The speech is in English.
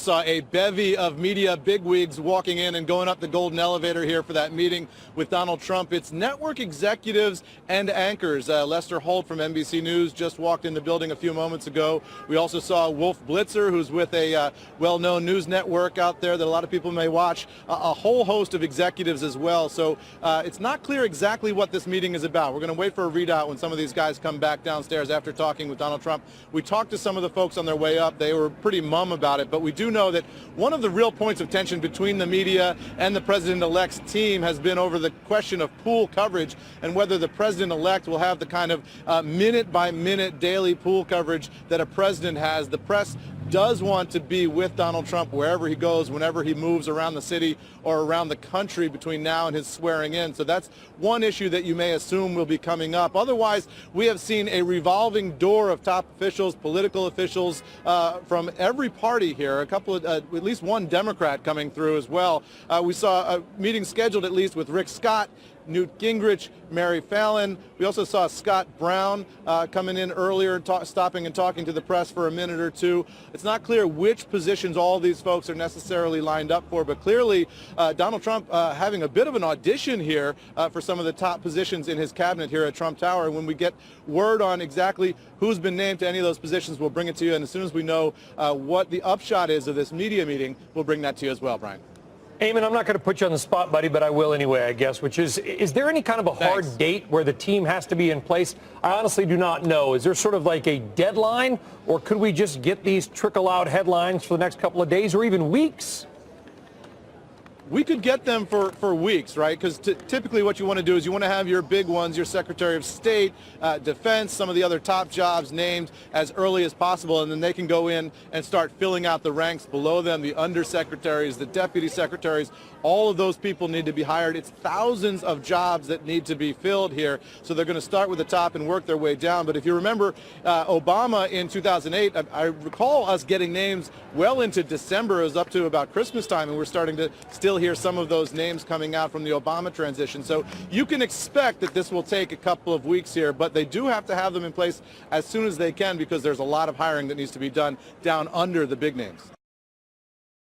Saw a bevy of media bigwigs walking in and going up the golden elevator here for that meeting with Donald Trump. It's network executives and anchors. Lester Holt from NBC News just walked in the building a few moments ago. We also saw Wolf Blitzer, who's with a well-known news network out there that a lot of people may watch, a whole host of executives as well. So it's not clear exactly what this meeting is about. We're going to wait for a readout when some of these guys come back downstairs after talking with Donald Trump. We talked to some of the folks on their way up. They were pretty mum about it, but we do know that one of the real points of tension between the media and the president-elect's team has been over the question of pool coverage and whether the president-elect will have the kind of minute-by-minute daily pool coverage that a president has. The press does want to be with Donald Trump wherever he goes, whenever he moves around the city or around the country between now and his swearing in. So that's one issue that you may assume will be coming up. Otherwise, we have seen a revolving door of top officials, political officials from every party here, a couple of, at least one Democrat coming through as well. We saw a meeting scheduled at least with Rick Scott, Newt Gingrich, Mary Fallon. We also saw Scott Brown coming in earlier, stopping and talking to the press for a minute or two. It's not clear which positions all these folks are necessarily lined up for, but clearly Donald Trump having a bit of an audition here for some of the top positions in his cabinet here at Trump Tower. And when we get word on exactly who's been named to any of those positions, we'll bring it to you. And as soon as we know what the upshot is of this media meeting, we'll bring that to you as well, Brian. Eamon, I'm not going to put you on the spot, buddy, but I will anyway, I guess, which is there any kind of a hard date where the team has to be in place? I honestly do not know. Is there sort of like a deadline, or could we just get these trickle-out headlines for the next couple of days or even weeks? We could get them for weeks, right? Because typically what you want to do is you want to have your big ones, your Secretary of State, Defense, some of the other top jobs named as early as possible, and then they can go in and start filling out the ranks below them, the undersecretaries, the deputy secretaries. All of those people need to be hired. It's thousands of jobs that need to be filled here. So they're going to start with the top and work their way down. But if you remember Obama in 2008, I recall us getting names well into December. It was up to about Christmas time, and we're starting to still hear some of those names coming out from the Obama transition. So you can expect that this will take a couple of weeks here, but they do have to have them in place as soon as they can because there's a lot of hiring that needs to be done down under the big names.